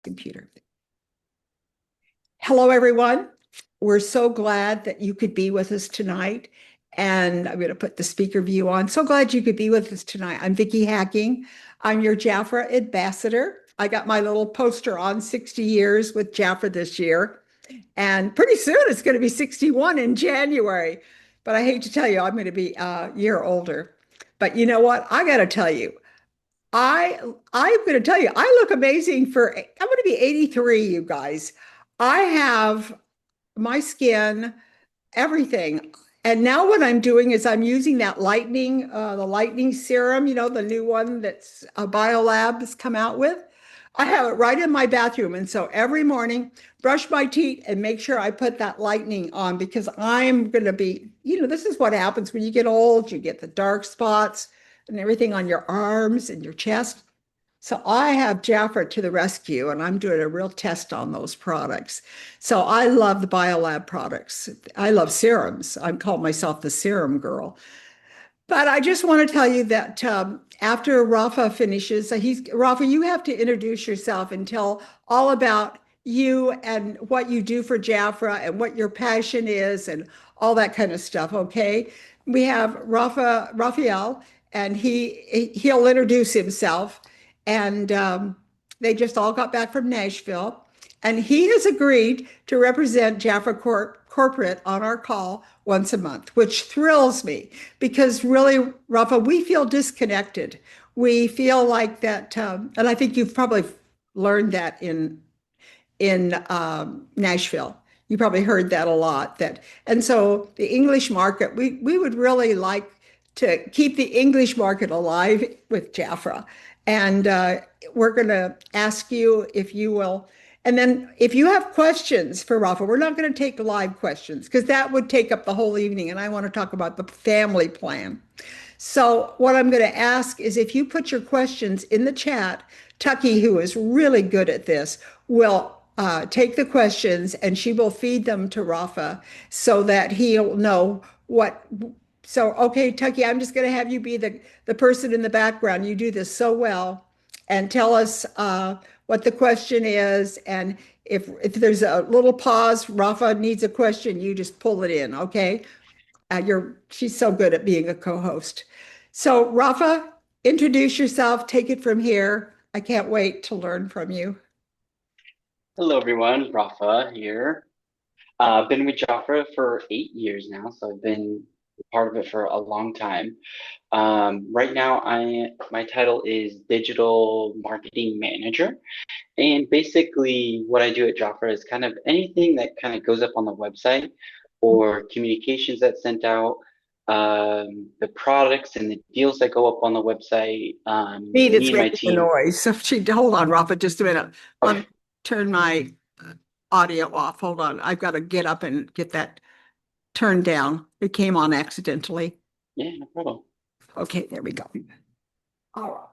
Computer. Hello, everyone. We're so glad that you could be with us tonight. And I'm going to put the speaker view on. So glad you could be with us tonight. I'm Vickie Hacking. I'm your Jafra ambassador. I got my little poster on 60 years with Jafra this year. And pretty soon it's going to be 61 in January. But I hate to tell you, I'm going to be a year older. But you know what? I got to tell you, I'm going to tell you, I look amazing for, I'm going to be 83, you guys. I have my skin, everything. And now what I'm doing is I'm using that the lightning serum, the new one that's Biolab has come out with. I have it right in my bathroom. And so every morning, brush my teeth and make sure I put that lightning on because I'm going to be, this is what happens when you get old. You get the dark spots and everything on your arms and your chest. So I have Jafra to the rescue, and I'm doing a real test on those products. So I love the Biolab products. I love serums. I call myself the serum girl. But I just want to tell you that after Rafa finishes, Rafa, you have to introduce yourself and tell all about you and what you do for Jafra and what your passion is and all that kind of stuff. Okay, we have Rafael, and he'll introduce himself. And they just all got back from Nashville, and he has agreed to represent Jafra Corporate on our call once a month, which thrills me because really, Rafa, we feel disconnected. We feel like that, and I think you've probably learned that in Nashville. You probably heard that a lot. And so the English market, we would really like to keep the English market alive with Jafra. And we're going to ask you if you will. And then if you have questions for Rafa, we're not going to take live questions because that would take up the whole evening. And I want to talk about the family plan. So what I'm going to ask is if you put your questions in the chat, Tucky, who is really good at this, will take the questions and she will feed them to Rafa so that he'll know what. So, okay, Tucky, I'm just going to have you be the person in the background. You do this so well. And tell us what the question is. And if there's a little pause, Rafa needs a question, you just pull it in, okay? She's so good at being a co-host. So, Rafa, introduce yourself, take it from here. I can't wait to learn from you. Hello, everyone. Rafa here. I've been with Jafra for 8 years now, so I've been part of it for a long time. Right now, my title is Digital Marketing Manager, and basically, what I do at Jafra is kind of anything that kind of goes up on the website or communications that's sent out, the products and the deals that go up on the website. Pete, Me it's and my making a team. noise. So hold on, Rafa, just a minute. Let Okay, me turn my audio off. Hold on. I've got to get up and get that turned down. It came on accidentally. yeah, no problem. Okay, there we go. All right.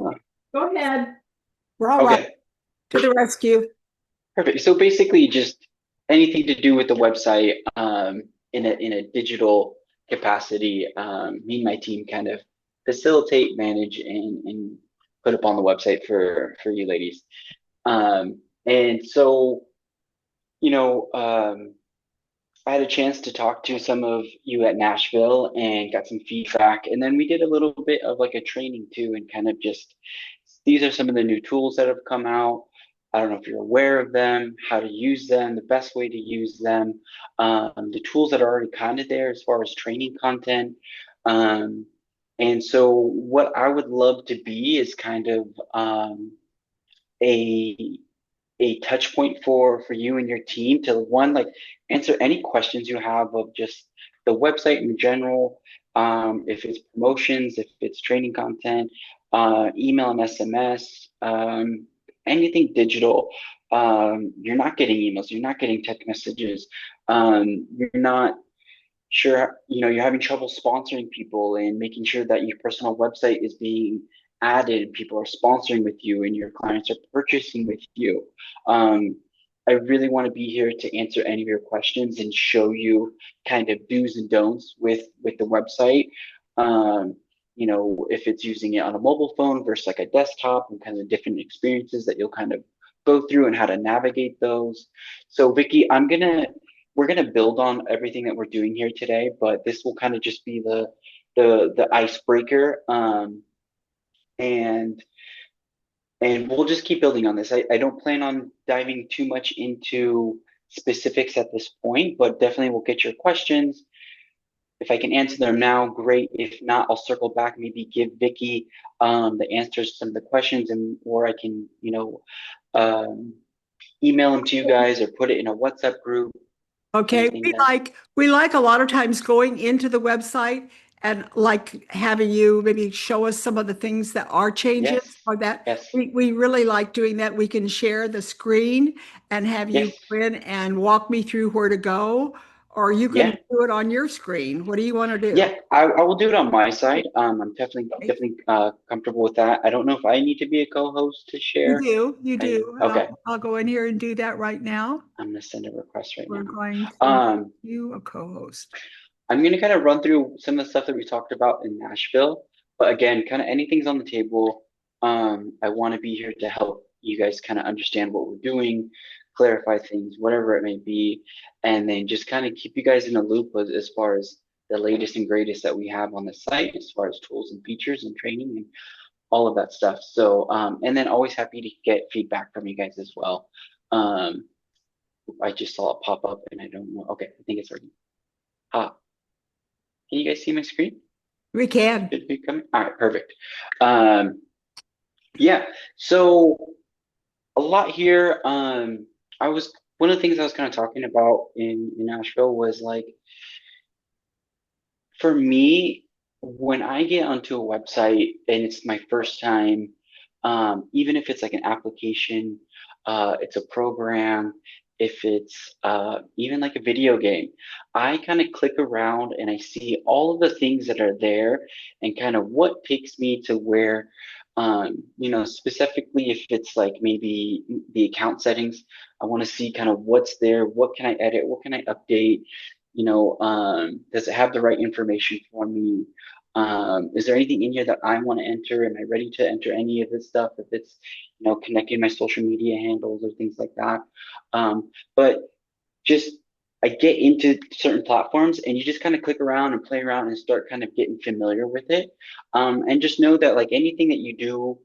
Huh. Go ahead. We're all right. Okay. To the rescue. Perfect. So basically, just anything to do with the website in a digital capacity. Me and my team kind of facilitate, manage, and put up on the website for you ladies. And so, you know, I had a chance to talk to some of you at Nashville and got some feedback, and then we did a little bit of like a training too, and kind of just these are some of the new tools that have come out. I don't know if you're aware of them, how to use them, the best way to use them, the tools that are already kind of there as far as training content. Um, and so, what I would love to be is kind of a touch point for you and your team to one like answer any questions you have of just the website in general, if it's promotions, if it's training content, email and SMS, anything digital. You're not getting emails, you're not getting text messages, you're not sure, you're having trouble sponsoring people and making sure that your personal website is being added, people are sponsoring with you, and your clients are purchasing with you. Um, I really want to be here to answer any of your questions and show you kind of do's and don'ts with the website. Um, if it's using it on a mobile phone versus like a desktop, and kind of different experiences that you'll kind of go through and how to navigate those. So Vickie, we're gonna build on everything that we're doing here today, but this will kind of just be the icebreaker. And we'll just keep building on this. I don't plan on diving too much into specifics at this point, but definitely we'll get your questions. If I can answer them now, great. If not, I'll circle back, maybe give Vickie the answers to some of the questions, and or I can, um, email them to you guys or put it in a WhatsApp group. Okay, Anything that, we like a lot of times going into the website and like having you maybe show us some of the things that are changes yes, or that yes, we really like doing that. We can share the screen and have you yes, go in and walk me through where to go, or you can yeah. do it on your screen. What do you want to do? Yeah, I will do it on my side. I'm Okay. definitely comfortable with that. I don't know if I need to be a co-host to share. You I do. Okay, I'll go in here and do that right now. I'm gonna send a request right We're now. going to make Um, you a co-host. I'm going to kind of run through some of the stuff that we talked about in Nashville, but again, kind of anything's on the table. I want to be here to help you guys kind of understand what we're doing, clarify things, whatever it may be, and then just kind of keep you guys in the loop as far as the latest and greatest that we have on the site, as far as tools and features and training and all of that stuff. So, and then always happy to get feedback from you guys as well. Um, I just saw it pop up and I don't know. Okay, I think it's already. Ah, can you guys see my screen? We can. Should be coming. All right, perfect. Um, yeah, so a lot here. I was One of the things I was kind of talking about in Nashville was like for me, when I get onto a website and it's my first time, even if it's like an application, it's a program, if it's even like a video game, I kind of click around and I see all of the things that are there and kind of what takes me to where, specifically if it's like maybe the account settings, I want to see kind of what's there, what can I edit, what can I update, does it have the right information for me? Is there anything in here that I want to enter? Am I ready to enter any of this stuff? If it's, connecting my social media handles or things like that. But just I get into certain platforms and you just kind of click around and play around and start kind of getting familiar with it. And just know that like anything that you do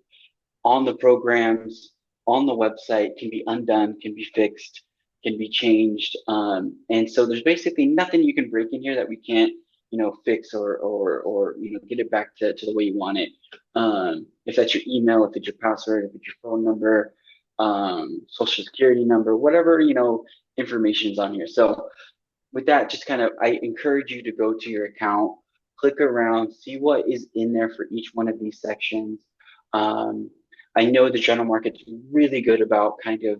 on the programs, on the website can be undone, can be fixed, can be changed. And so there's basically nothing you can break in here that we can't, fix or get it back to the way you want it. If that's your email, if it's your password, if it's your phone number, social security number, whatever, information is on here. So with that, just kind of, I encourage you to go to your account, click around, see what is in there for each one of these sections. Um, I know the general market's really good about kind of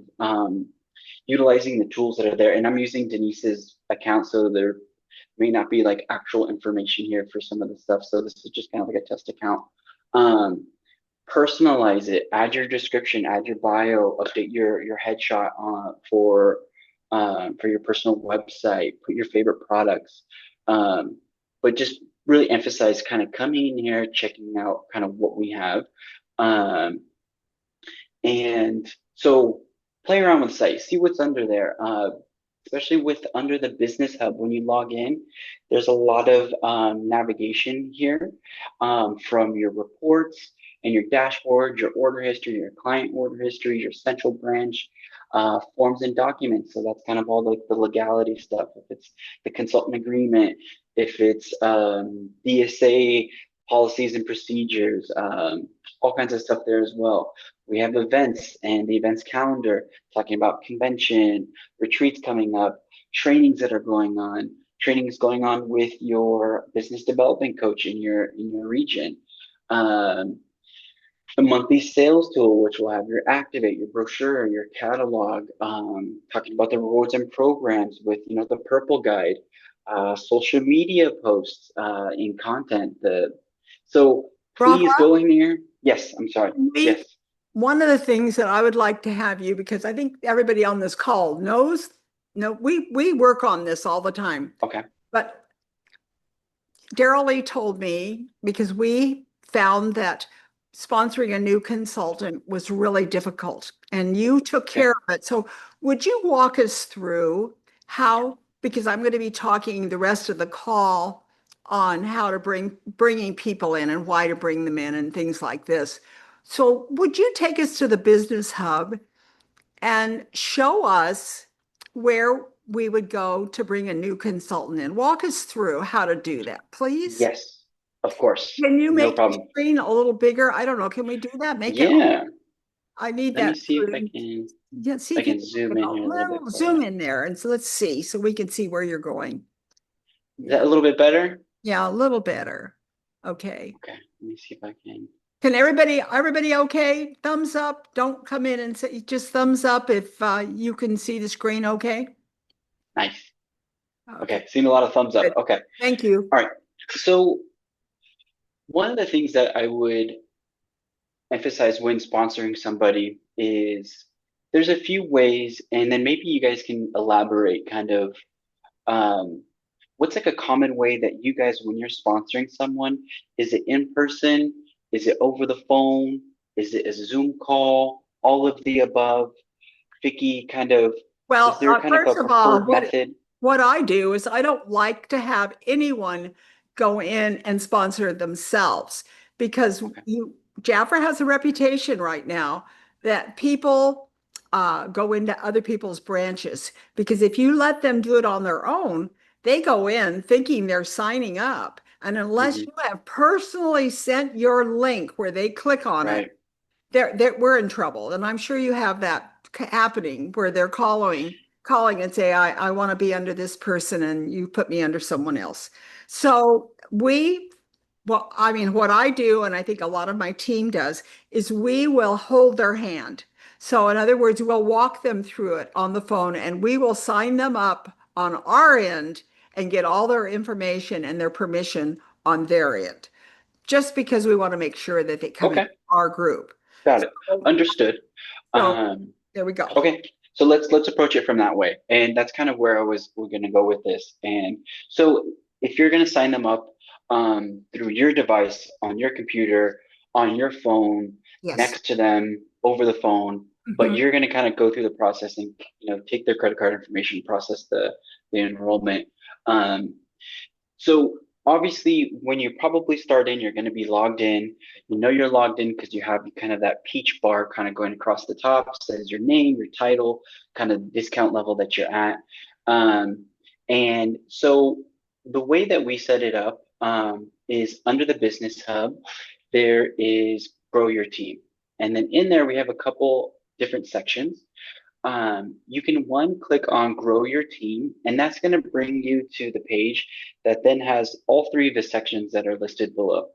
utilizing the tools that are there. And I'm using Denise's account, so there may not be like actual information here for some of the stuff. So this is just kind of like a test account. Um, Personalize it, add your description, add your bio, update your headshot for your personal website, put your favorite products, but just really emphasize kind of coming in here, checking out kind of what we have. Um, and so play around with the site, see what's under there. Especially with under the business hub, when you log in, there's a lot of navigation here from your reports and your dashboard, your order history, your client order history, your central branch, forms and documents. So that's kind of all like the legality stuff. If it's the consultant agreement, if it's DSA policies and procedures, all kinds of stuff there as well. We have events and the events calendar talking about convention, retreats coming up, trainings that are going on, trainings going on with your business development coach in your region. Um, the monthly sales tool, which will have your activate, your brochure, your catalog, talking about the rewards and programs with the purple guide, social media posts in content. The So please Rafa, go in here. Yes, I'm sorry. We, Yes. one of the things that I would like to have you, because I think everybody on this call knows, no, we work on this all the time, Okay. but Daryl Lee told me because we found that sponsoring a new consultant was really difficult and you took Okay. care of it. So would you walk us through how, because I'm going to be talking the rest of the call on how to bringing people in and why to bring them in and things like this. So would you take us to the business hub and show us where we would go to bring a new consultant in? Walk us through how to do that, please. Yes, of course. Can you No make the problem. screen a little bigger? I don't know. Can we do that? Make it, Yeah. I need Let me that see if screen. Yeah, see I if you can can make zoom it in a here a little bit little for you. zoom in there. And so let's see, so we can see where you're going. Is that Yeah. a little bit better? Yeah, a little better. Okay. Okay. Let me see if I can. Can everybody okay? Thumbs up. Don't come in and say just thumbs up if you can see the screen okay. Nice. Okay. Okay. Seeing a lot of thumbs up. Good. Okay. Thank you. All right. So one of the things that I would emphasize when sponsoring somebody is there's a few ways, and then maybe you guys can elaborate kind of um, what's like a common way that you guys, when you're sponsoring someone, is it in person? Is it over the phone? Is it a Zoom call? All of the above? Vicky, kind of, is Well, there kind of a first of all, preferred method? what I do is I don't like to have anyone go in and sponsor themselves because Okay. Jaffa has a reputation right now that people go into other people's branches because if you let them do it on their own, they go in thinking they're signing up. And unless Hmm. you have personally sent your link where they click on it, Right. we're in trouble. And I'm sure you have that happening where they're calling and say, I want to be under this person and you put me under someone else. So well, I mean, what I do, and I think a lot of my team does, is we will hold their hand. So in other words, we'll walk them through it on the phone and we will sign them up on our end and get all their information and their permission on their end, just because we want to make sure that they come into Okay. our group. Got it. Understood. So Um, there we go. okay. So let's approach it from that way. And that's kind of where we're gonna go with this. And so if you're gonna sign them up through your device, on your computer, on your phone, Yes. next to them, over the phone, but Mhm. you're gonna kind of go through the process and take their credit card information, process the enrollment. Um, so obviously, when you probably start in, you're going to be logged in. You know you're logged in because you have kind of that peach bar kind of going across the top, says your name, your title, kind of discount level that you're at. And so the way that we set it up is under the Business Hub, there is Grow Your Team. And then in there, we have a couple different sections. You can one click on grow your team, and that's going to bring you to the page that then has all three of the sections that are listed below.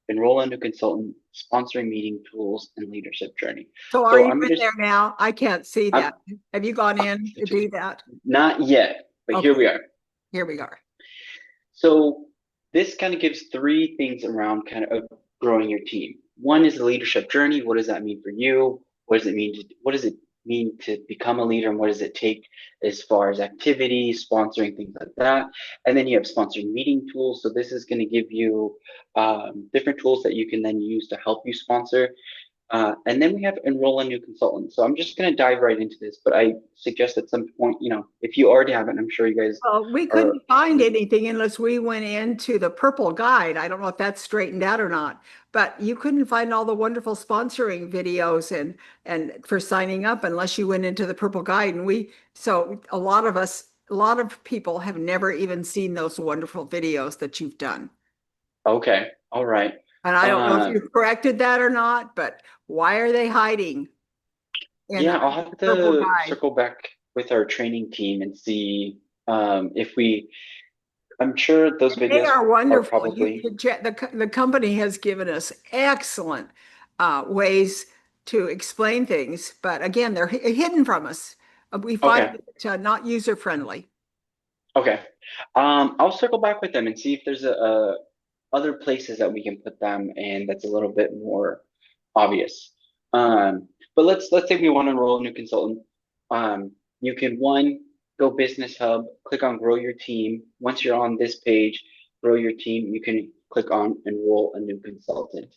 Enroll a new consultant, sponsoring meeting tools, and leadership journey. So are So you in there now? I can't see I'm that. Have you gone in to do that? not yet, but here Okay, we are. here we are. So this kind of gives three things around kind of growing your team. One is the leadership journey. What does that mean for you? What does it mean to become a leader and what does it take as far as activities, sponsoring, things like that. And then you have sponsoring meeting tools. So this is going to give you different tools that you can then use to help you sponsor. And then we have enroll a new consultant. So I'm just going to dive right into this, but I suggest at some point, if you already haven't, I'm sure you guys Well, we are. couldn't find anything unless we went into the purple guide. I don't know if that's straightened out or not, but you couldn't find all the wonderful sponsoring videos and for signing up unless you went into the purple guide. And so a lot of people have never even seen those wonderful videos that you've done. Okay. All right. And I don't know if Um, you've corrected that or not, but why are they hiding in yeah, our I'll have purple to guide? circle back with our training team and see if I'm sure those And they videos are are wonderful. probably The company has given us excellent ways to explain things, but again, they're hidden from us. We find okay. it not user friendly. Okay. I'll circle back with them and see if there's a other places that we can put them and that's a little bit more obvious. But let's say we want to enroll a new consultant. Um, you can one go Business Hub, click on Grow Your Team. Once you're on this page, Grow Your Team, you can click on Enroll a New Consultant.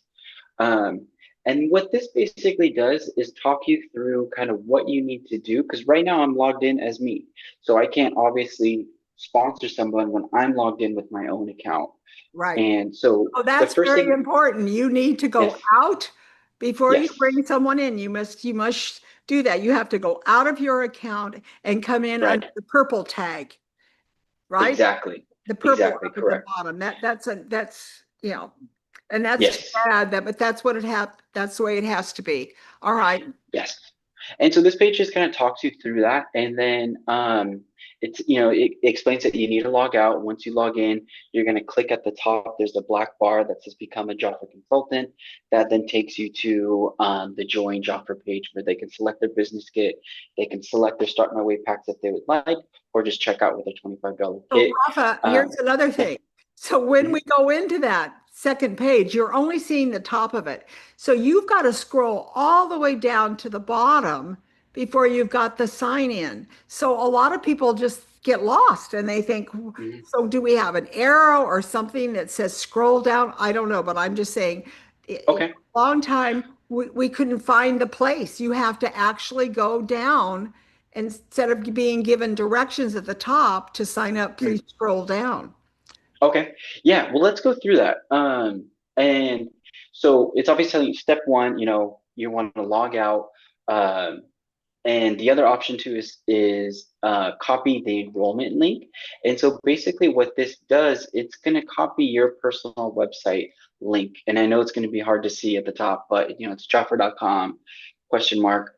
Um, and what this basically does is talk you through kind of what you need to do. Because right now I'm logged in as me, so I can't obviously sponsor someone when I'm logged in with my own account. Right. And so Oh, the that's first very thing, important. You need to go yes, out before you yes, bring someone in. You must do that. You have to go out of your account and come in right, under the purple tag, right? exactly, The purple exactly up at the correct. bottom. That's and that's too Yes, bad that, but that's what that's the way it has to be. All right. yes. And so this page just kind of talks you through that, and then it's it explains that you need to log out. Once you log in, you're going to click at the top. There's a black bar that says "Become a Jafra Consultant." That then takes you to the Join Jafra page where they can select their business kit. They can select their Start My Way packs if they would like, or just check out with a $25 So, kit. Rafa, here's Um, another yeah. thing. So, when Mhm. we go into that second page, you're only seeing the top of it. So, you've got to scroll all the way down to the bottom before you've got the sign in. So, a lot of people just get lost and they think, Mhm. so do we have an arrow or something that says scroll down? I don't know, but I'm just saying, Okay. a long time we couldn't find the place. You have to actually go down instead of being given directions at the top to sign up, please Mhm. scroll down. Okay. Yeah. Well, let's go through that. And so it's obviously step one, you want to log out. Um, and the other option too is copy the enrollment link. And so basically what this does, it's going to copy your personal website link. And I know it's going to be hard to see at the top, but it's jaffer.com question mark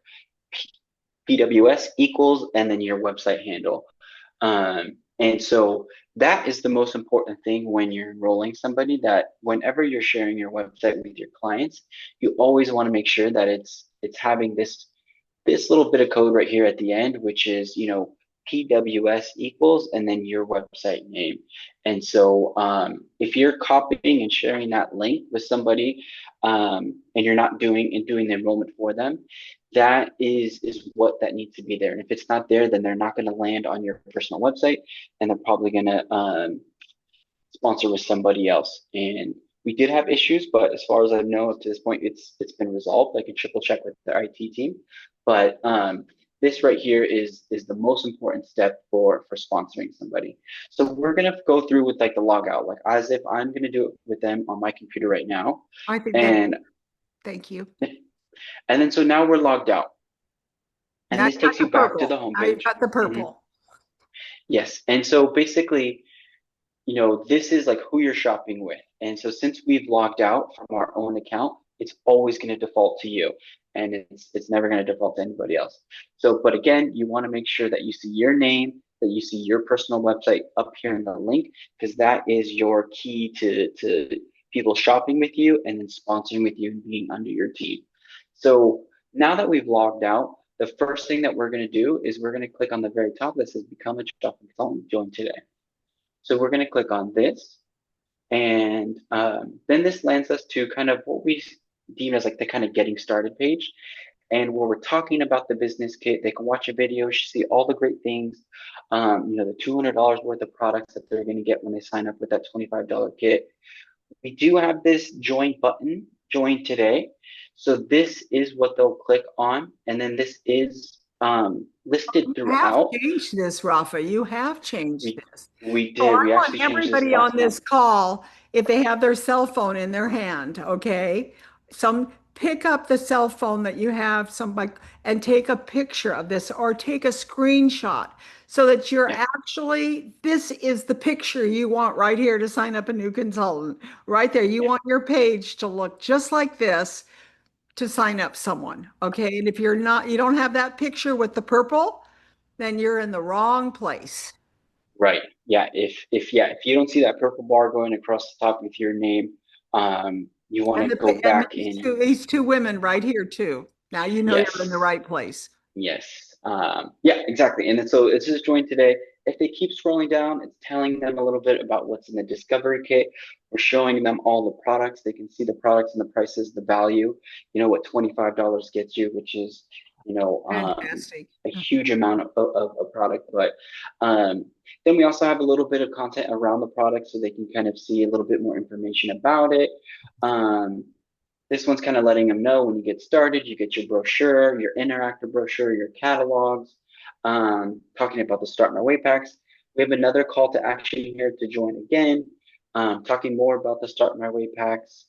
PWS equals and then your website handle. And so that is the most important thing when you're enrolling somebody, that whenever you're sharing your website with your clients, you always want to make sure that it's having this little bit of code right here at the end, which is, PWS equals and then your website name. And so if you're copying and sharing that link with somebody and you're not doing the enrollment for them, that is what that needs to be there. And if it's not there, then they're not going to land on your personal website, and they're probably going to sponsor with somebody else. And we did have issues, but as far as I know, up to this point, it's been resolved. I can triple check with the IT team, but this right here is the most important step for sponsoring somebody. So we're gonna go through with like the logout, like as if I'm gonna do it with them on my computer right now, I think that, and thank you. then so now we're logged out, and Now this you got takes the you back to the purple. home Now you've page. got the Mhm. purple. Yes, and so basically this is like who you're shopping with. And so since we've logged out from our own account, it's always going to default to you, and it's never going to default to anybody else. So, but again, you want to make sure that you see your name, that you see your personal website up here in the link, because that is your key to people shopping with you and then sponsoring with you and being under your team. So now that we've logged out, the first thing that we're going to do is we're going to click on the very top that says become a shopping consultant, join today. So we're going to click on this, and then this lands us to kind of what we deem as like the kind of getting started page. And where we're talking about the business kit, they can watch a video, see all the great things, the $200 worth of products that they're going to get when they sign up with that $25 kit. We do have this join button, join today. So this is what they'll click on, and then this is listed You have throughout. changed this, Rafa. You have changed We this. we So did. I We want actually changed this everybody on last this month. call, if they have their cell phone in their hand, okay? Some pick up the cell phone that you have, some like, and take a picture of this or take a screenshot so that you're Yeah, actually, this is the picture you want right here to sign up a new consultant. Right there. You yeah, want your page to look just like this to sign up someone, okay? And if you're not, you don't have that picture with the purple, then you're in the wrong place. right. Yeah, if you don't see that purple bar going across the top with your name, you want to go And back in. these two women right here too. Now you know you're in the Yes, right place. yes. Yeah, exactly. And then so it's just joined today. If they keep scrolling down, it's telling them a little bit about what's in the discovery kit. We're showing them all the products. They can see the products and the prices, the value, what $25 gets you, which is, you know, um, Fantastic. a huge amount of product. But then we also have a little bit of content around the product so they can kind of see a little bit more information about it. Um, this one's kind of letting them know when you get started, you get your brochure, your interactive brochure, your catalogs, talking about the Start My Way packs. We have another call to action here to join again, talking more about the Start My Way packs,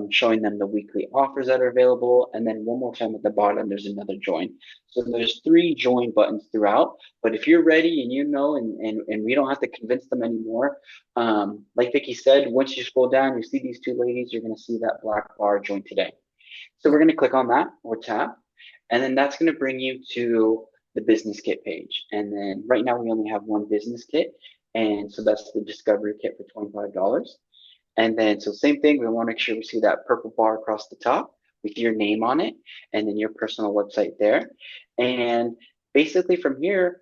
showing them the weekly offers that are available. And then one more time at the bottom, there's another join. So there's 3 join buttons throughout. But if you're ready and and we don't have to convince them anymore, like Vickie said, once you scroll down, you see these 2 ladies, you're going to see that black bar join today. So we're going to click on that or tap, and then that's going to bring you to the business kit page. And then right now we only have one business kit. And so that's the discovery kit for $25. And then, so same thing, we want to make sure we see that purple bar across the top with your name on it and then your personal website there. And basically from here,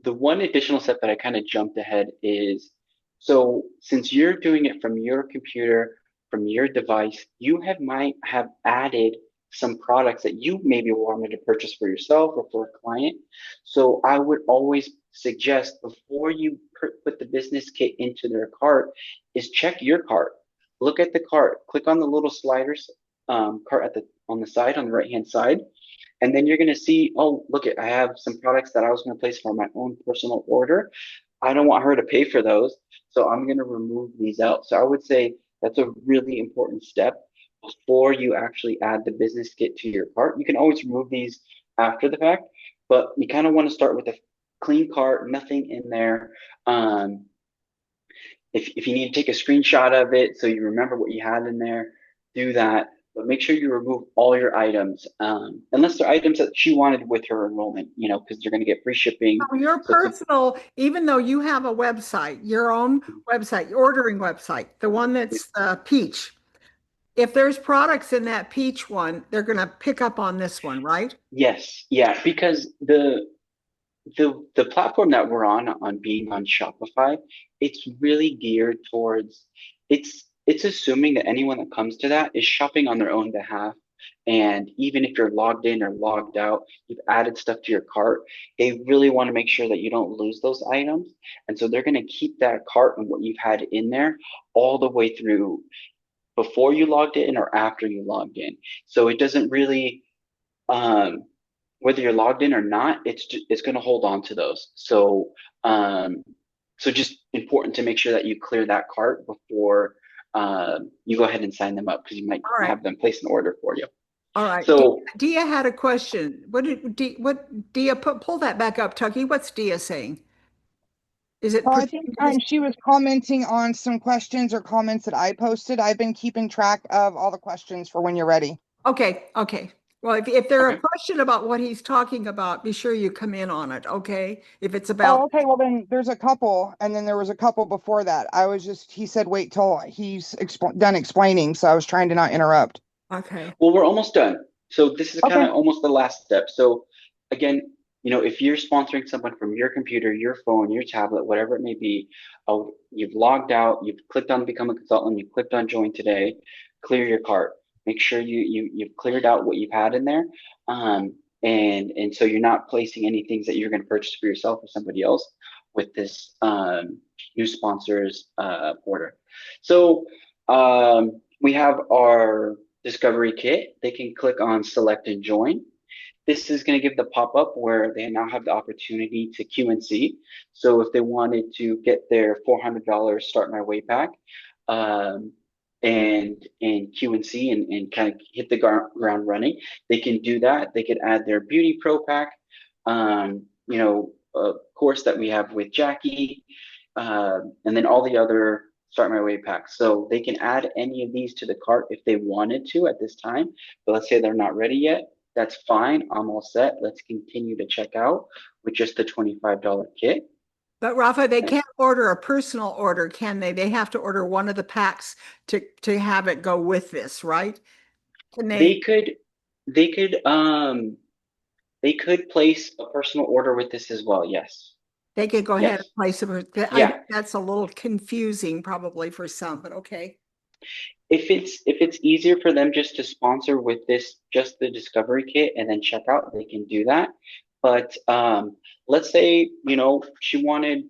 the one additional step that I kind of jumped ahead is, so since you're doing it from your computer, from your device, you might have added some products that you maybe wanted to purchase for yourself or for a client. So I would always suggest before you put the business kit into their cart is check your cart. Look at the cart. Click on the little sliders cart at the on the side on the right hand side, and then you're going to see, oh, look, I have some products that I was going to place for my own personal order. I don't want her to pay for those. So I'm going to remove these out. So I would say that's a really important step before you actually add the business kit to your cart. You can always remove these after the fact, but you kind of want to start with a clean cart, nothing in there. Um, if you need to take a screenshot of it so you remember what you had in there, do that. But make sure you remove all your items, unless they're items that she wanted with her enrollment, because you're going to get free shipping. So your So it's personal, even though you have a website, your own website, your ordering website, the one that's Peach, if there's products in that Peach one, they're going to pick up on this one, right? yes, yeah, because the platform that we're on being on Shopify, it's really geared towards it's assuming that anyone that comes to that is shopping on their own behalf. And even if you're logged in or logged out, you've added stuff to your cart, they really want to make sure that you don't lose those items. And so they're going to keep that cart and what you've had in there all the way through before you logged in or after you logged in. So it doesn't really um, whether you're logged in or not, it's going to hold on to those. Um, so just important to make sure that you clear that cart before you go ahead and sign them up because you might All right. have them place an order for you. All right. Dia, So Dia had a question. What Dia pull that back up, Tucky? What's Dia saying? Is it Well, I think pertaining to this? she was commenting on some questions or comments that I posted. I've been keeping track of all the questions for when you're ready. Okay, okay. Well, if there are a okay, question about what he's talking about, be sure you come in on it, okay? If it's Oh, about, okay. Well, then there's a couple, and then there was a couple before that. He said wait till he's done explaining, so I was trying to not interrupt. okay. well, we're almost done. So this is kind Okay. of almost the last step. So again, if you're sponsoring someone from your computer, your phone, your tablet, whatever it may be, you've logged out, you've clicked on become a consultant, you clicked on join today, clear your cart. Make sure you've cleared out what you've had in there. And so you're not placing any things that you're going to purchase for yourself or somebody else with this new sponsors order. So we have our discovery kit. They can click on select and join. This is going to give the pop-up where they now have the opportunity to QNC. So if they wanted to get their $400 Start My Way pack um, and QNC and kind of hit the ground running, they can do that. They could add their Beauty Pro pack, a course that we have with Jackie, and then all the other Start My Way packs. So they can add any of these to the cart if they wanted to at this time. But let's say they're not ready yet. That's fine. I'm all set. Let's continue to check out with just the $25 kit. But Rafa, they can't order a personal order, can they? They have to order one of the packs to have it go with this, right? Can they? They could, they could, They could place a personal order with this as well. Yes. They could go ahead and Yes. place it. I Yeah. think that's a little confusing probably for some, but okay. If it's easier for them just to sponsor with this, just the discovery kit and then check out, they can do that. But let's say, she wanted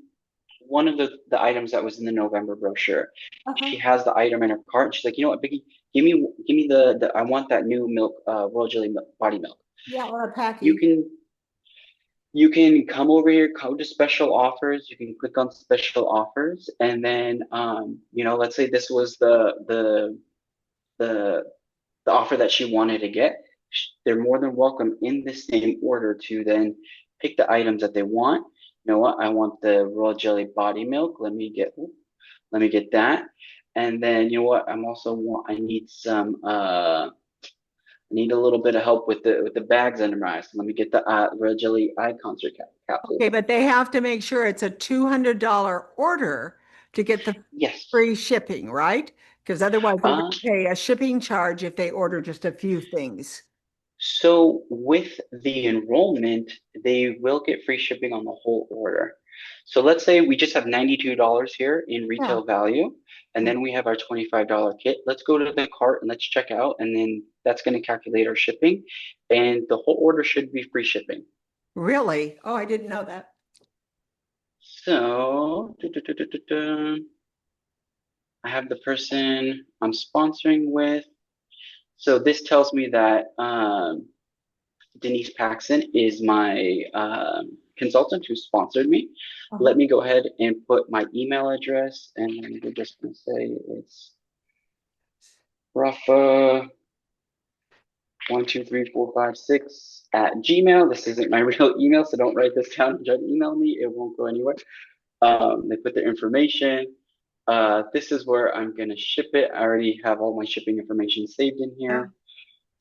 one of the items that was in the November brochure. Uh-huh. She has the item in her cart. And she's like, you know what, Vickie, give me the I want that new milk, royal jelly milk, body milk. Yeah, or a You packy. can you can come over here, go to special offers. You can click on special offers, and then let's say this was the the offer that she wanted to get. They're more than welcome in the same order to then pick the items that they want. You know what? I want the royal jelly body milk. Let me get that. And then you know what? I need some I need a little bit of help with the bags under my eyes. So let me get the royal jelly eye concert capsules. Okay, but they have to make sure it's a $200 order to get the Yes. free shipping, right? Because otherwise they're going Uh, to pay a shipping charge if they order just a few things. So with the enrollment, they will get free shipping on the whole order. So let's say we just have $92 here in Yeah. retail value, and Okay. then we have our $25 kit. Let's go to the cart and let's check out, and then that's going to calculate our shipping, and the whole order should be free shipping. Really? Oh, I didn't know that. So I have the person I'm sponsoring with. So this tells me that Denise Paxson is my consultant who sponsored me. Uh-huh. Let me go ahead and put my email address, and we're just going to say it's Rafa12345 6 at Gmail. This isn't my real email, so don't write this down and try to email me. It won't go anywhere. They put their information. This is where I'm going to ship it. I already have all my shipping information saved in Yeah. here.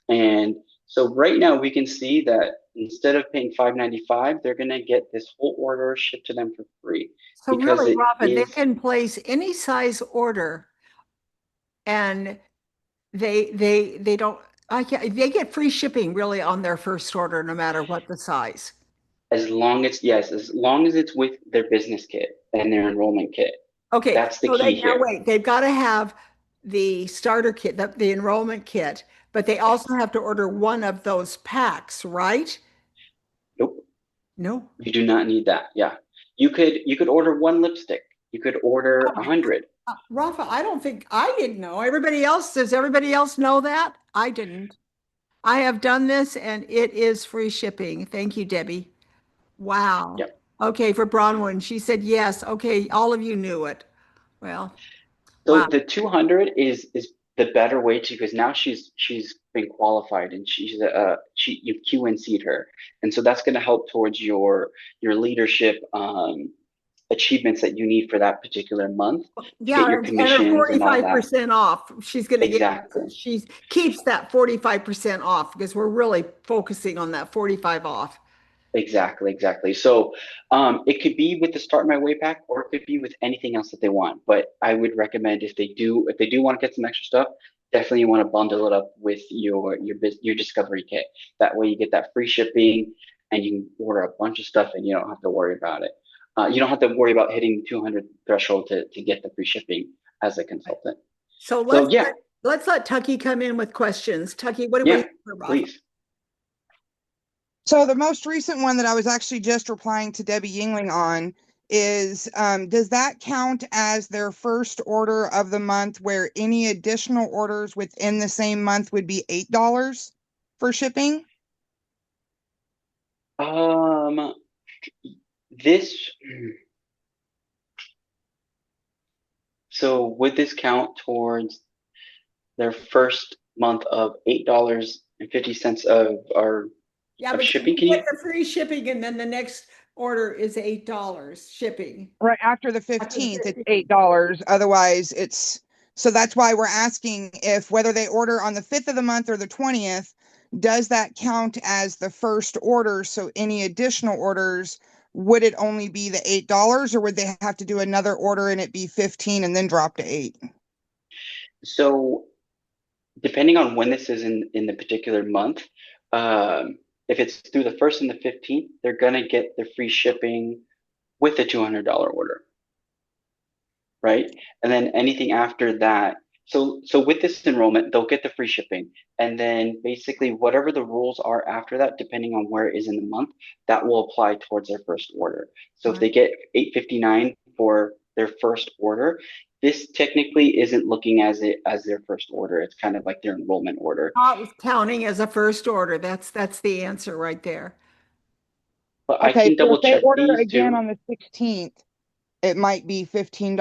And so right now we can see that instead of paying $5.95, they're going to get this whole order shipped to them for free So because really, it Rafa, they is can place any size order and they don't I can't they get free shipping really on their first order no matter what the size. as long as it's with their business kit and their enrollment kit. Okay, That's the so key they now here. wait, they've got to have the starter kit, the enrollment kit, but they also Yes. have to order one of those packs, right? Nope. No. You do not need that. Yeah. You could order one lipstick. You could order 100. Rafa, I don't think I didn't know. Everybody else, does everybody else know that? I didn't. I have done this and it is free shipping. Thank you, Debbie. Wow. Yep. Okay, for Bronwyn, she said yes. Okay, all of you knew it. Well, So wow. the 200 is the better way to, because now she's been qualified and you've QNC'd her, and so that's going to help towards your leadership achievements that you need for that particular month to get Yeah, your and her commissions and all that. 45% off. She's going to get, Exactly. she keeps that 45% off because we're really focusing on that 45 off. Exactly. So it could be with the Start My Way pack, or it could be with anything else that they want. But I would recommend if they do want to get some extra stuff, definitely you want to bundle it up with your discovery kit. That way you get that free shipping and you can order a bunch of stuff and you don't have to worry about it. You don't have to worry about hitting the 200 threshold to get the free shipping as a consultant. So So yeah, let's let Tucky come in with questions. Tucky, what do we yeah, have for Rafa? please. So the most recent one that I was actually just replying to Debbie Yingling on is, does that count as their first order of the month where any additional orders within the same month would be $8 for shipping? Um, this. So would this count towards their first month of $8.50 Yeah, of but shipping? you Can get you the free shipping and then the next order is $8 shipping. Right after the After the 15th, it's 15th. $8. Otherwise, so that's why we're asking if whether they order on the 5th of the month or the 20th, does that count as the first order? So any additional orders, would it only be the $8 or would they have to do another order and it be 15 and then drop to 8? so depending on when this is in the particular month, if it's through the 1st and the 15th, they're gonna get the free shipping with the $200 order, right? And then anything after that. So with this enrollment, they'll get the free shipping. And then basically whatever the rules are after that, depending on where it is in the month, that will apply towards their first order. So if Right. they get $8.59 for their first order, this technically isn't looking as it as their first order. It's kind of like their enrollment order. Counting as a first order. That's the answer right there. But I Okay, can so double if they check order these again too. on the 16th, it might be $15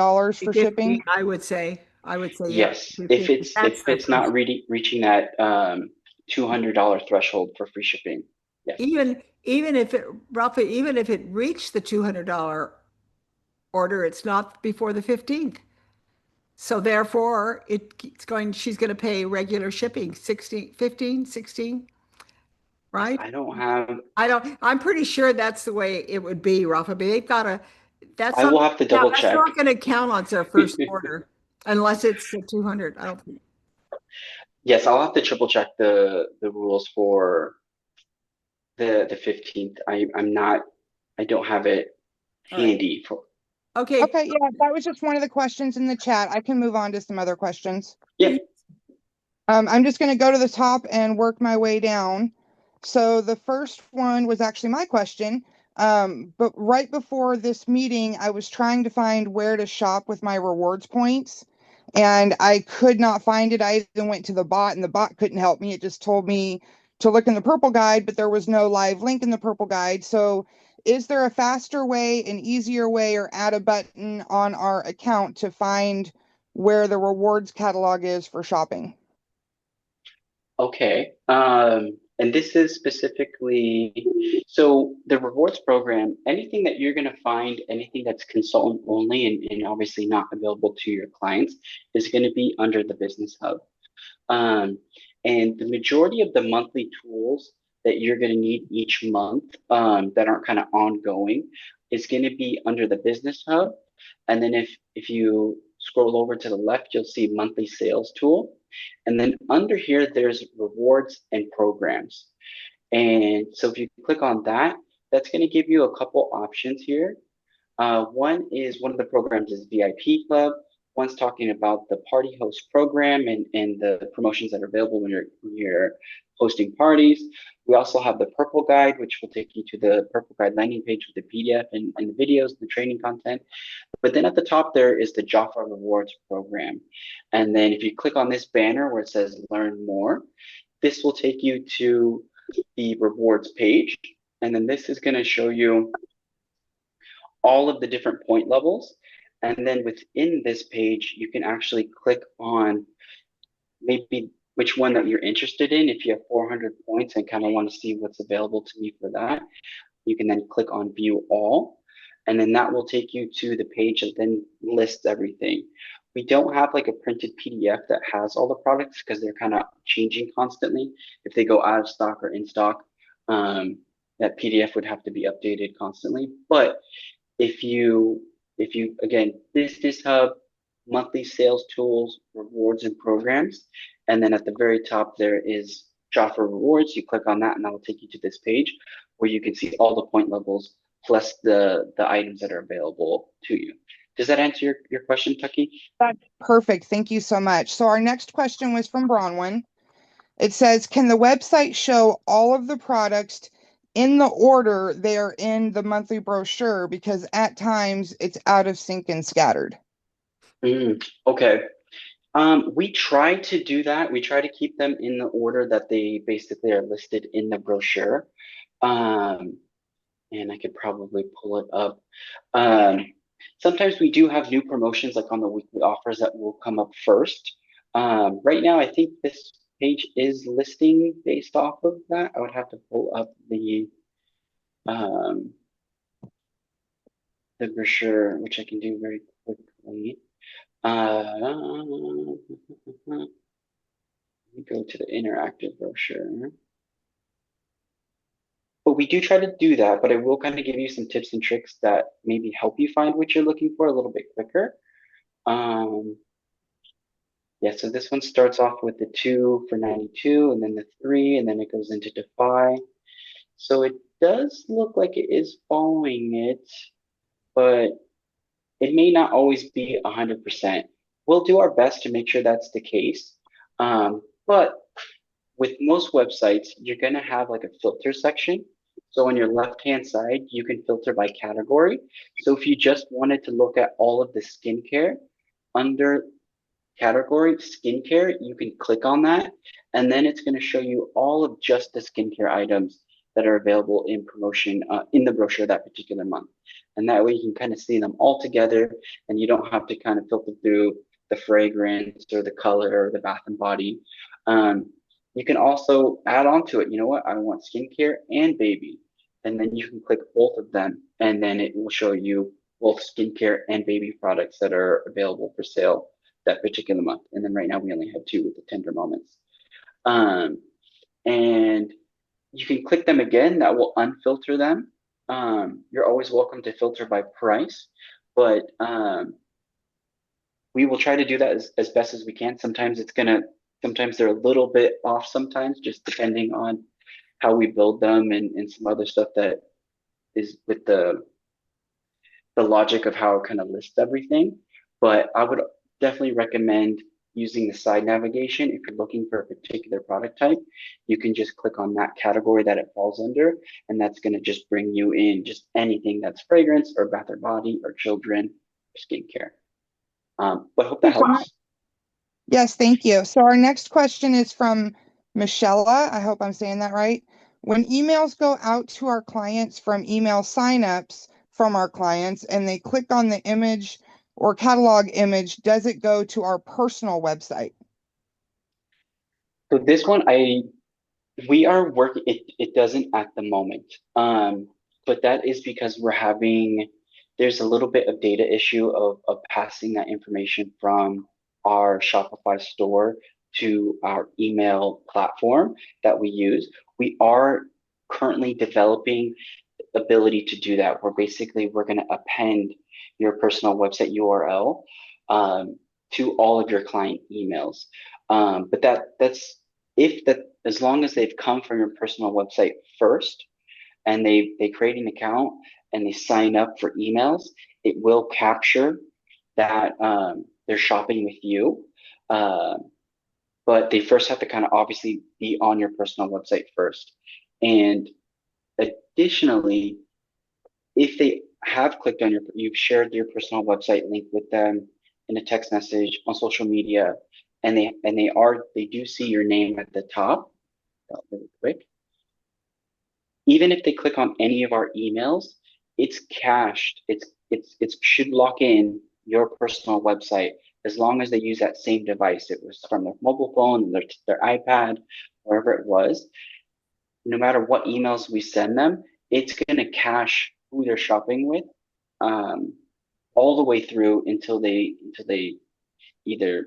for 15, shipping. I would say. I would say, yeah, Yes, 15. if That's their it's not first. reaching that $200 threshold for free shipping. Yes. Even if it roughly, even if it reached the $200 order, it's not before the 15th. So therefore, she's going to pay regular shipping, 16, 15, 16, right? I don't have, I'm pretty sure that's the way it would be, Rafa, but they've got to, that's I not, will have to yeah, double that's check. not going to count on their first order unless it's the 200. I don't think. Yes, I'll have to triple check the rules for the 15th. I'm not, I don't have it All right. handy for, Okay. Okay, yeah, that was just one of the questions in the chat. I can move on to some other questions. yeah. I'm just going to go to the top and work my way down. So the first one was actually my question. But right before this meeting, I was trying to find where to shop with my rewards points, and I could not find it. I even went to the bot, and the bot couldn't help me. It just told me to look in the purple guide, but there was no live link in the purple guide. So is there a faster way, an easier way, or add a button on our account to find where the rewards catalog is for shopping? Okay. And this is specifically, so the rewards program, anything that you're going to find, anything that's consultant only and obviously not available to your clients is going to be under the Business Hub. Um, and the majority of the monthly tools that you're going to need each month that aren't kind of ongoing is going to be under the Business Hub. And then if you scroll over to the left, you'll see monthly sales tool. And then under here, there's rewards and programs. And so if you click on that, that's going to give you a couple options here. One of the programs is VIP Club. One's talking about the party host program and the promotions that are available when you're hosting parties. We also have the Purple Guide, which will take you to the Purple Guide landing page with the PDF and the videos, the training content. But then at the top there is the Jaffa Rewards program. And then if you click on this banner where it says Learn More, this will take you to the rewards page. And then this is going to show you all of the different point levels. And then within this page, you can actually click on maybe which one that you're interested in. If you have 400 points and kind of want to see what's available to me for that, you can then click on View All. And then that will take you to the page that then lists everything. We don't have like a printed PDF that has all the products because they're kind of changing constantly. If they go out of stock or in stock, that PDF would have to be updated constantly. But if you again, Business Hub, monthly sales tools, rewards and programs, and then at the very top there is Jaffa Rewards. You click on that and that will take you to this page where you can see all the point levels plus the items that are available to you. Does that answer your question, Tucky? That's perfect. Thank you so much. So our next question was from Bronwyn. It says, can the website show all of the products in the order they are in the monthly brochure? Because at times it's out of sync and scattered. Okay. We try to do that. We try to keep them in the order that they basically are listed in the brochure. Um, and I could probably pull it up. Um, Sometimes we do have new promotions like on the weekly offers that will come up first. Right now, I think this page is listing based off of that. I would have to pull up um, the brochure, which I can do very quickly. Let me go to the interactive brochure. But we do try to do that, but I will kind of give you some tips and tricks that maybe help you find what you're looking for a little bit quicker. Um, yeah, so this one starts off with the 2 for 92, and then the 3, and then it goes into Defy. So it does look like it is following it, but it may not always be 100%. We'll do our best to make sure that's the case. But with most websites, you're going to have like a filter section. So on your left-hand side, you can filter by category. So if you just wanted to look at all of the skincare under category skincare, you can click on that, and then it's going to show you all of just the skincare items that are available in promotion in the brochure that particular month. And that way you can kind of see them all together, and you don't have to kind of filter through the fragrance or the color or the bath and body. Um, you can also add on to it. You know what? I want skincare and baby. And then you can click both of them, and then it will show you both skincare and baby products that are available for sale that particular month. And then right now we only have two with the tender moments. Um, and you can click them again, that will unfilter them. You're always welcome to filter by price, but we will try to do that as best as we can. Sometimes they're a little bit off sometimes, just depending on how we build them and some other stuff that is with the logic of how it kind of lists everything. But I would definitely recommend using the side navigation. If you're looking for a particular product type, you can just click on that category that it falls under, and that's going to just bring you in just anything that's fragrance or bath or body or children or skincare. But I hope that helps. Yes, thank you. So our next question is from Michella. I hope I'm saying that right. When emails go out to our clients from email signups from our clients and they click on the image or catalog image, does it go to our personal website? So this one, we are working, it doesn't at the moment. But that is because there's a little bit of data issue of passing that information from our Shopify store to our email platform that we use. We are currently developing the ability to do that, where basically we're going to append your personal website URL to all of your client emails. But that's if that as long as they've come from your personal website first and they create an account and they sign up for emails, it will capture that they're shopping with you. But they first have to kind of obviously be on your personal website first. And additionally, if they have clicked on you've shared your personal website link with them in a text message on social media, and they do see your name at the top, really quick. Even if they click on any of our emails, it's cached. It should lock in your personal website as long as they use that same device. It was from their mobile phone, their iPad, wherever it was. No matter what emails we send them, it's going to cache who they're shopping with all the way through until they either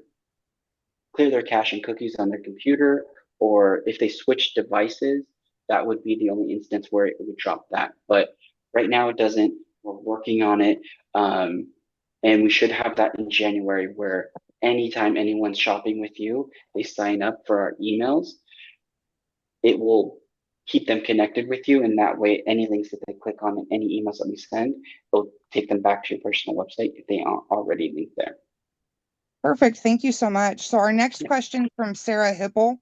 clear their cache and cookies on their computer, or if they switch devices, that would be the only instance where it would drop that. But right now it doesn't. We're working on it. And we should have that in January, where anytime anyone's shopping with you, they sign up for our emails. It will keep them connected with you, and that way any links that they click on and any emails that we send, it'll take them back to your personal website if they aren't already linked there. Perfect. Thank you so much. So our next question from Sarah Hipple.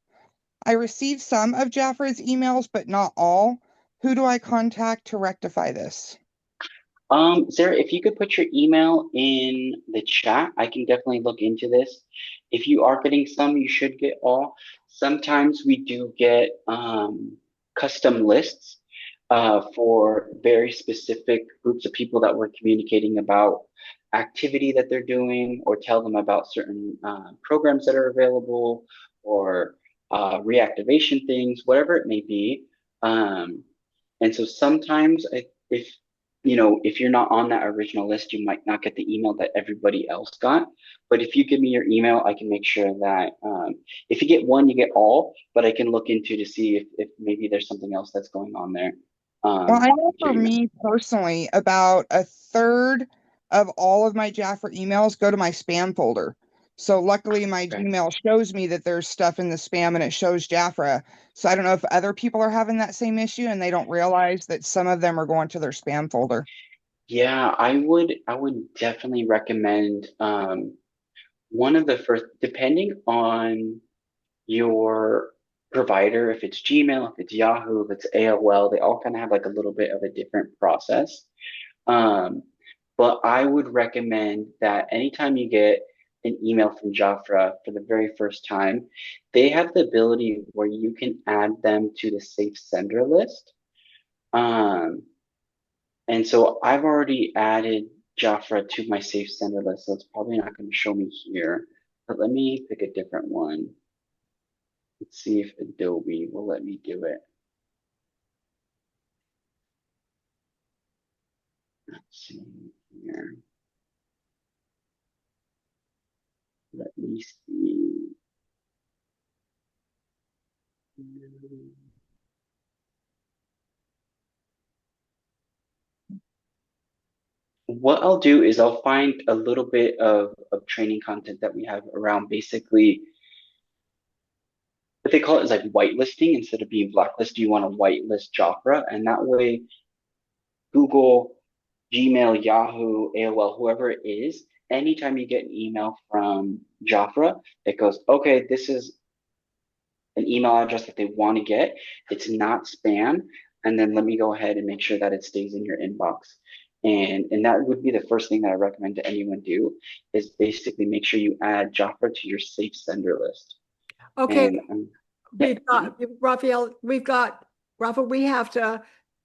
I received some of Jafra's emails, but not all. Who do I contact to rectify this? Sarah, if you could put your email in the chat, I can definitely look into this. If you are getting some, you should get all. Sometimes we do get custom lists for very specific groups of people that we're communicating about activity that they're doing, or tell them about certain programs that are available, or reactivation things, whatever it may be. And so sometimes if you're not on that original list, you might not get the email that everybody else got. But if you give me your email, I can make sure that if you get one, you get all, but I can look into to see if maybe there's something else that's going on there. Well, I know for me personally, about a third of all of my Jafra emails go to my spam folder. So luckily my Okay. Gmail shows me that there's stuff in the spam and it shows Jafra. So I don't know if other people are having that same issue and they don't realize that some of them are going to their spam folder. Yeah, I would definitely recommend one of the first, depending on your provider, if it's Gmail, if it's Yahoo, if it's AOL, they all kind of have like a little bit of a different process. Um, but I would recommend that anytime you get an email from Jafra for the very first time, they have the ability where you can add them to the safe sender list. Um, and so I've already added Jafra to my safe sender list, so it's probably not going to show me here. But let me pick a different one. Let's see if Adobe will let me do it. Let's see here. Let me see. What I'll do is I'll find a little bit of training content that we have around basically what they call it is like whitelisting instead of being blacklisted. You want to whitelist Jafra, and that way Google, Gmail, Yahoo, AOL, whoever it is, anytime you get an email from Jafra, it goes, okay, this is an email address that they want to get. It's not spam. And then let me go ahead and make sure that it stays in your inbox. And that would be the first thing that I recommend to anyone do is basically make sure you add Jafra to your safe sender list. Okay, And yeah, we've got Raphael, Rafa, we have to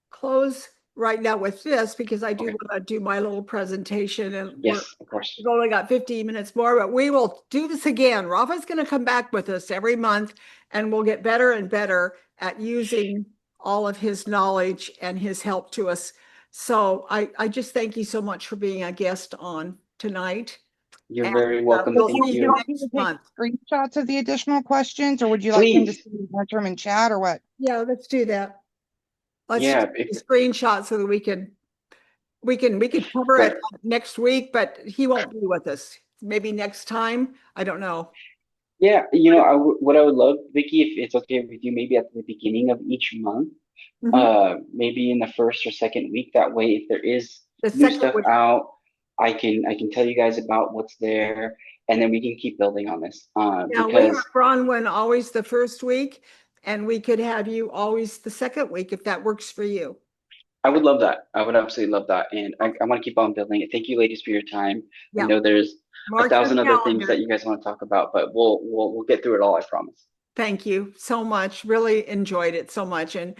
close right now with this because I do okay. want to do my little presentation and Yes, of course. we've only got 15 minutes more, but we will do this again. Rafa's going to come back with us every month and we'll get better and better at using all of his knowledge and his help to us. So I just thank you so much for being a guest on tonight. You're And very welcome. we'll Vickie, Thank see would you you you. like me to next take month. screenshots of the additional questions or would you like him to Please. answer them in chat or what? Yeah, let's do that. Let's Yeah, do if a screenshot so that we could cover it right. next week, but he won't be with us. Maybe next time. I don't know. Yeah, what I would love, Vicky, if it's okay with you, maybe at the beginning of each month, Mhm. maybe in the first or second week. That way, if there is The new second stuff week. out, I can tell you guys about what's there, and then we can keep building on this. Now we have Because Bronwyn always the first week, and we could have you always the second week if that works for you. I would love that. I would absolutely love that, and I want to keep on building it. Thank you, ladies, for your time. I Yeah. know there's a Mark your thousand other things that calendar. you guys want to talk about, but we'll get through it all. I promise. Thank you so much. Really enjoyed it so much. And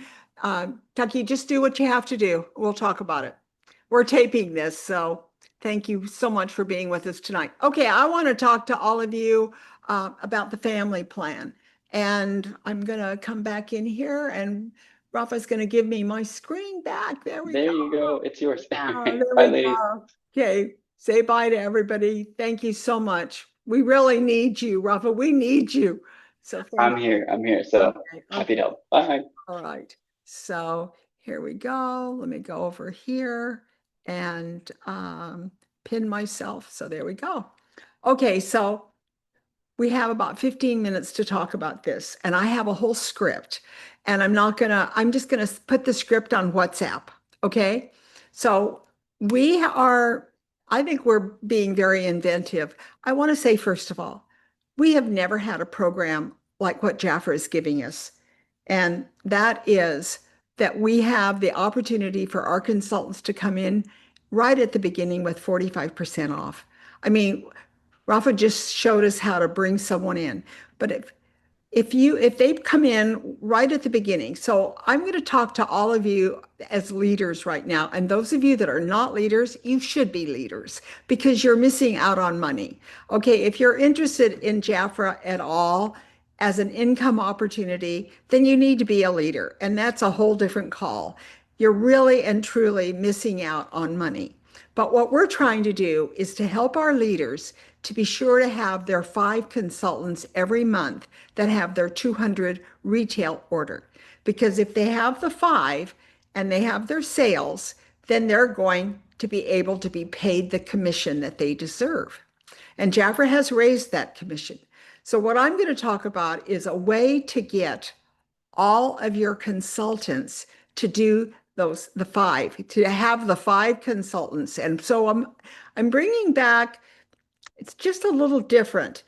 Tucky, just do what you have to do. We'll talk about it. We're taping this, so thank you so much for being with us tonight. Okay, I want to talk to all of you about the family plan. And I'm going to come back in here and Rafa's going to give me my screen back. There we There go. you go. It's yours. Yeah, there Bye, we ladies. go. Okay, say bye to everybody. Thank you so much. We really need you, Rafa. We need you. So thank I'm you. here. I'm here. So Okay, happy okay. to help. Bye. All right. So here we go. Let me go over here and pin myself. So there we go. Okay, so we have about 15 minutes to talk about this, and I have a whole script, and I'm just gonna put the script on WhatsApp. Okay. So we are, I think we're being very inventive. I want to say, first of all, we have never had a program like what Jaffa is giving us. And that is that we have the opportunity for our consultants to come in right at the beginning with 45% off. I mean, Rafa just showed us how to bring someone in. But if they come in right at the beginning, so I'm going to talk to all of you as leaders right now, and those of you that are not leaders, you should be leaders because you're missing out on money. Okay, if you're interested in Jafra at all as an income opportunity, then you need to be a leader, and that's a whole different call. You're really and truly missing out on money. But what we're trying to do is to help our leaders to be sure to have their 5 consultants every month that have their 200 retail order. Because if they have the 5 and they have their sales, then they're going to be able to be paid the commission that they deserve. And Jafra has raised that commission. So what I'm going to talk about is a way to get all of your consultants to do the five, to have the five consultants. And so I'm bringing back, it's just a little different.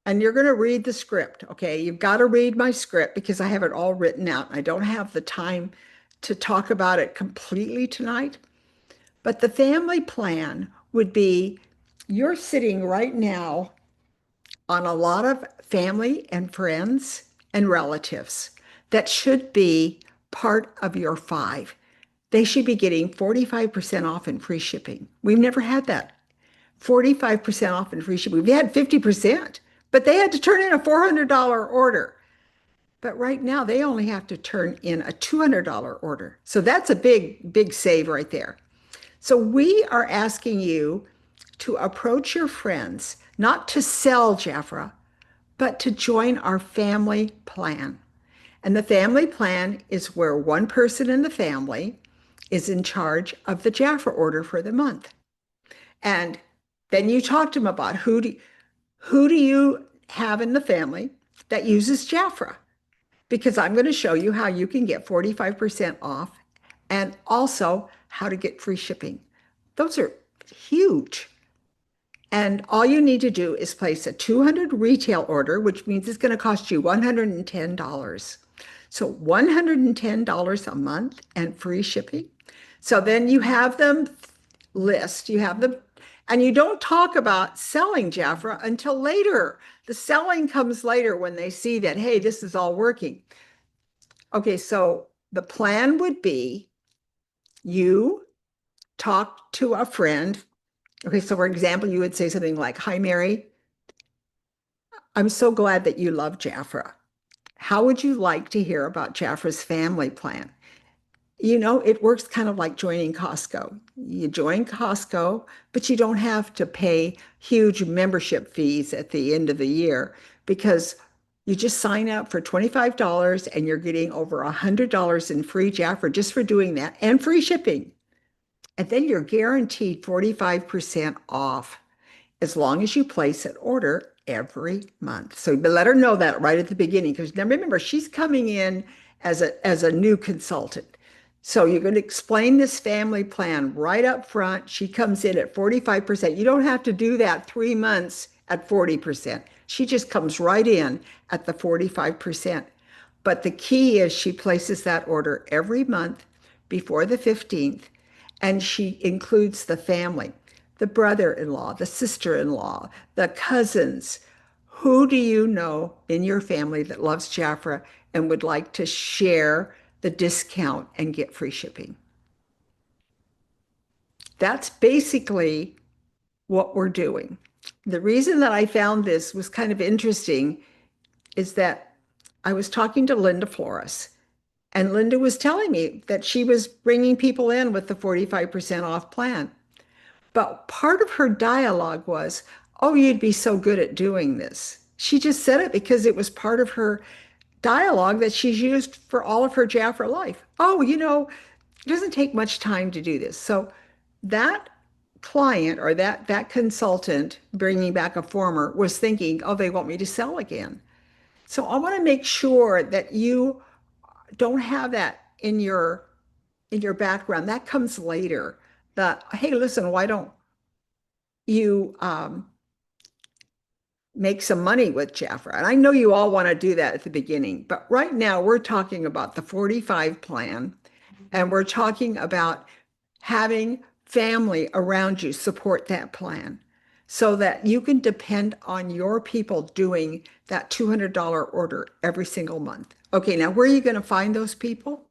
And you're going to read the script, okay? You've got to read my script because I have it all written out. I don't have the time to talk about it completely tonight. But the family plan would be, you're sitting right now on a lot of family and friends and relatives that should be part of your five. They should be getting 45% off and free shipping. We've never had that. 45% off and free shipping. We had 50%, but they had to turn in a $400 order. But right now they only have to turn in a $200 order. So that's a big, big save right there. So we are asking you to approach your friends, not to sell Jafra, but to join our family plan. And the family plan is where one person in the family is in charge of the Jafra order for the month. And then you talk to them about who do you have in the family that uses Jafra? Because I'm going to show you how you can get 45% off and also how to get free shipping. Those are huge. And all you need to do is place a 200 retail order, which means it's going to cost you $110. So $110 a month and free shipping. So then you have them list, you have them, and you don't talk about selling Jafra until later. The selling comes later when they see that, hey, this is all working. Okay, so the plan would be you talk to a friend. Okay, so for example, you would say something like, hi, Mary, I'm so glad that you love Jafra. How would you like to hear about Jafra's family plan? You know, it works kind of like joining Costco. You join Costco, but you don't have to pay huge membership fees at the end of the year because you just sign up for $25 and you're getting over $100 in free Jafra just for doing that and free shipping. And then you're guaranteed 45% off as long as you place an order every month. So let her know that right at the beginning, because now remember, she's coming in as a new consultant. So you're going to explain this family plan right up front. She comes in at 45%. You don't have to do that 3 months at 40%. She just comes right in at the 45%. But the key is she places that order every month before the 15th, and she includes the family, the brother-in-law, the sister-in-law, the cousins. Who do you know in your family that loves Jafra and would like to share the discount and get free shipping? That's basically what we're doing. The reason that I found this was kind of interesting is that I was talking to Linda Flores, and Linda was telling me that she was bringing people in with the 45% off plan. But part of her dialogue was, oh, you'd be so good at doing this. She just said it because it was part of her dialogue that she's used for all of her Jafra life. Oh, you know, it doesn't take much time to do this. So that client or that consultant bringing back a former was thinking, oh, they want me to sell again. So I want to make sure that you don't have that in your background. That comes later. That, hey, listen, why don't you make some money with Jafra? And I know you all want to do that at the beginning, but right now we're talking about the 45 plan, and we're talking about having family around you support that plan so that you can depend on your people doing that $200 order every single month. Okay, now where are you going to find those people?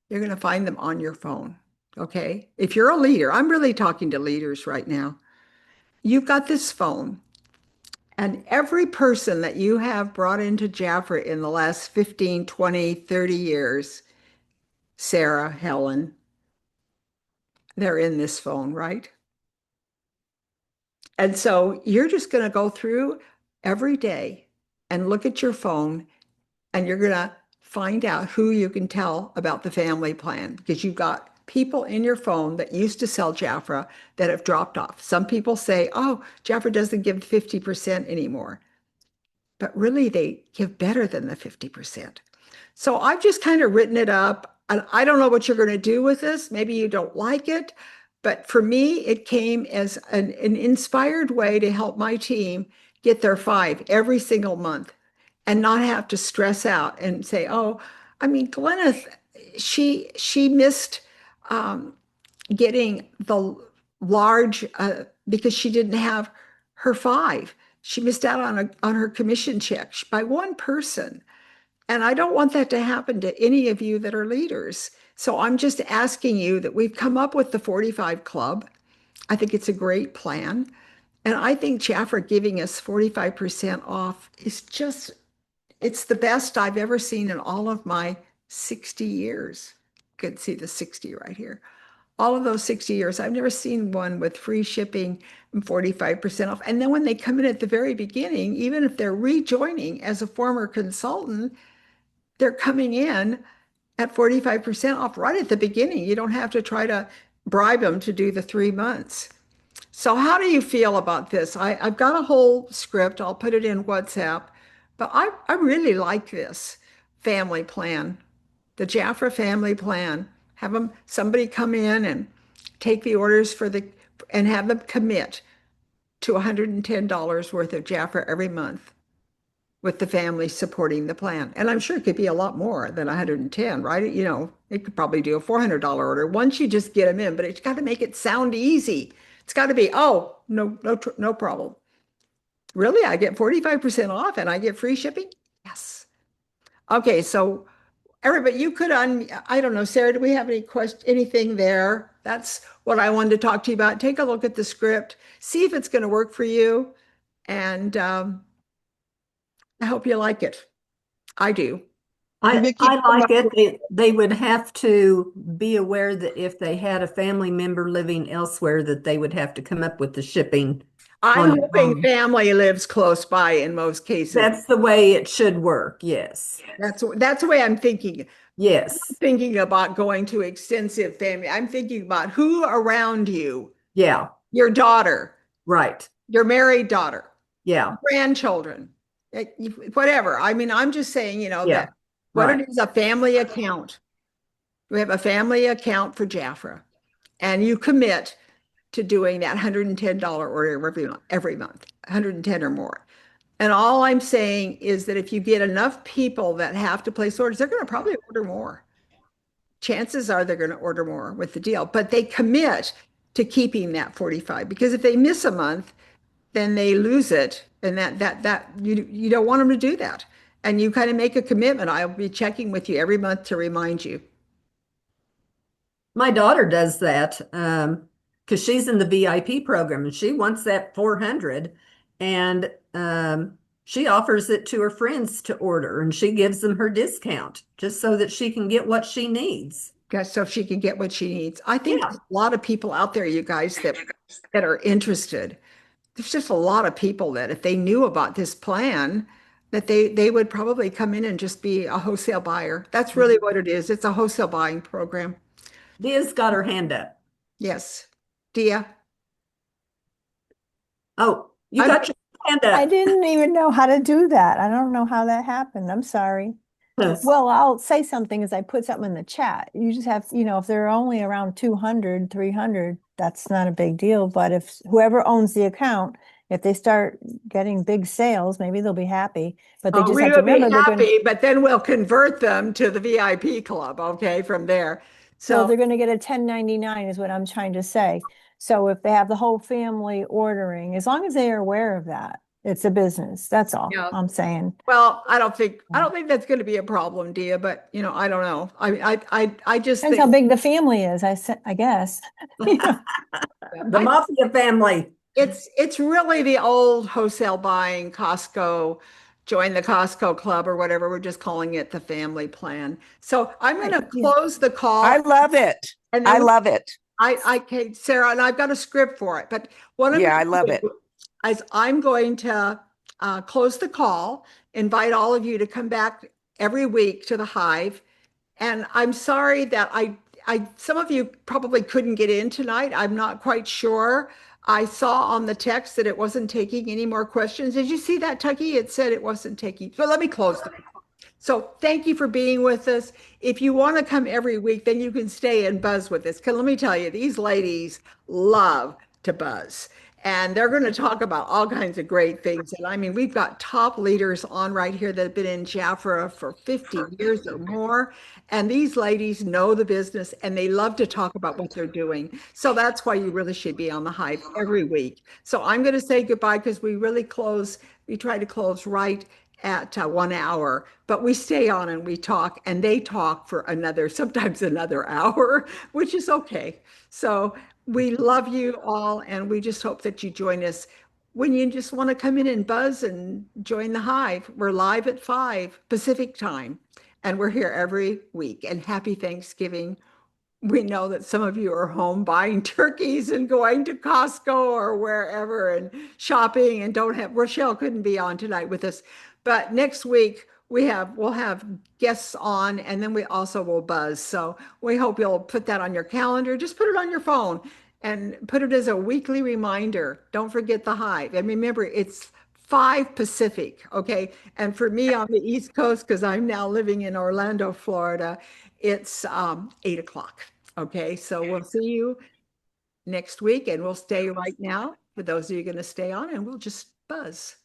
You're going to find them on your phone. Okay. If you're a leader, I'm really talking to leaders right now. You've got this phone, and every person that you have brought into Jafra in the last 15, 20, 30 years, Sarah, Helen, they're in this phone, right? And so you're just going to go through every day and look at your phone, and you're going to find out who you can tell about the family plan because you've got people in your phone that used to sell Jafra that have dropped off. Some people say, oh, Jafra doesn't give 50% anymore, but really they give better than the 50%. So I've just kind of written it up. And I don't know what you're going to do with this. Maybe you don't like it. But for me, it came as an inspired way to help my team get their 5 every single month and not have to stress out and say, oh, I mean, Gleneth, she missed getting the large because she didn't have her 5. She missed out on her commission check by one person. And I don't want that to happen to any of you that are leaders. So I'm just asking you that we've come up with the 45 Club. I think it's a great plan. And I think Jafra giving us 45% off is just, it's the best I've ever seen in all of my 60 years. You can see the 60 right here. All of those 60 years, I've never seen one with free shipping and 45% off. And then when they come in at the very beginning, even if they're rejoining as a former consultant, they're coming in at 45% off right at the beginning. You don't have to try to bribe them to do the 3 months. So how do you feel about this? I've got a whole script. I'll put it in WhatsApp, but I really like this family plan, the Jafra family plan. Have them somebody come in and take the orders and have them commit to $110 worth of Jafra every month with the family supporting the plan. And I'm sure it could be a lot more than 110, right? You know, it could probably do a $400 order once you just get them in, but it's got to make it sound easy. It's got to be, oh, no problem. Really? I get 45% off and I get free shipping? Yes. Okay, so everybody, you could I don't know, Sarah, do we have anything there? That's what I wanted to talk to you about. Take a look at the script, see if it's going to work for you. And I hope you like it. I do. Vickie, I like it. They would have to be aware that if they had a family member living elsewhere, that they would have to come up with the shipping. I'm on their hoping own. family lives close by in most cases. That's the way it should work. Yes. That's the way I'm thinking. Yes. Thinking about going to extensive family. I'm thinking about who around you, Yeah. your daughter, Right. your married daughter, Yeah. grandchildren, whatever. I mean, I'm just saying, Yeah. that what Right. it is, a family account. We have a family account for Jafra, and you commit to doing that $110 order every month, 110 or more. And all I'm saying is that if you get enough people that have to place orders, they're going to probably order more. Chances are they're going to order more with the deal, but they commit to keeping that 45 because if they miss a month, then they lose it. And that you don't want them to do that. And you kind of make a commitment. I'll be checking with you every month to remind you. My daughter does that because she's in the VIP program and she wants that 400 and she offers it to her friends to order and she gives them her discount just so that she can get what she needs. So she can get what she needs. I think Yeah. there's a lot of people out there, you guys, that are interested. There's just a lot of people that if they knew about this plan, that they would probably come in and just be a wholesale buyer. That's really what it is. It's a wholesale buying program. Dia's got her hand up. Yes. Dia? Oh, you I'm- got your hand I up. didn't even know how to do that. I don't know how that happened. I'm sorry. Well, I'll say something as I put something in the chat. You just have, if they're only around 200, 300, that's not a big deal. But if whoever owns the account, if they start getting big sales, maybe they'll be happy. But they just we have to will be remember they're going happy, but then we'll convert them to the VIP club, okay, from there. so So they're going to get a 1099 is what I'm trying to say. So if they have the whole family ordering, as long as they are aware of that, it's a business. That's all Yeah. I'm saying. well, I don't think that's going to be a problem, Dia, but I don't know. I just Depends think how big the family is, I guess. The mafia family. it's really the old wholesale buying Costco, join the Costco club or whatever. We're just calling it the family plan. So I'm going to Yeah. close the call. I love it. And then I love it. okay, Sarah, and I've got a script for it, but what I'm Yeah, I gonna love do it. is I'm going to close the call, invite all of you to come back every week to the Hive. And I'm sorry that some of you probably couldn't get in tonight. I'm not quite sure. I saw on the text that it wasn't taking any more questions. Did you see that, Tucky? It said it wasn't taking. So let me close. So thank you for being with us. If you want to come every week, then you can stay and buzz with us. Because let me tell you, these ladies love to buzz. And they're going to talk about all kinds of great things. And I mean, we've got top leaders on right here that have been in Jafra for 50 years or more. And these ladies know the business and they love to talk about what they're doing. So that's why you really should be on the Hive every week. So I'm going to say goodbye because we try to close right at 1 hour, but we stay on and we talk, and they talk for sometimes another hour, which is okay. So we love you all, and we just hope that you join us when you just want to come in and buzz and join the Hive. We're live at 5 Pacific time, and we're here every week. And happy Thanksgiving. We know that some of you are home buying turkeys and going to Costco or wherever and shopping and don't have, Rochelle couldn't be on tonight with us. But next week we'll have guests on, and then we also will buzz. So we hope you'll put that on your calendar. Just put it on your phone and put it as a weekly reminder. Don't forget the Hive. And remember, it's 5 Pacific, okay? And for me on the East Coast, because I'm now living in Orlando, Florida, it's 8 o'clock. Okay, so we'll see you next week, and we'll stay right now for those of you going to stay on, and we'll just buzz.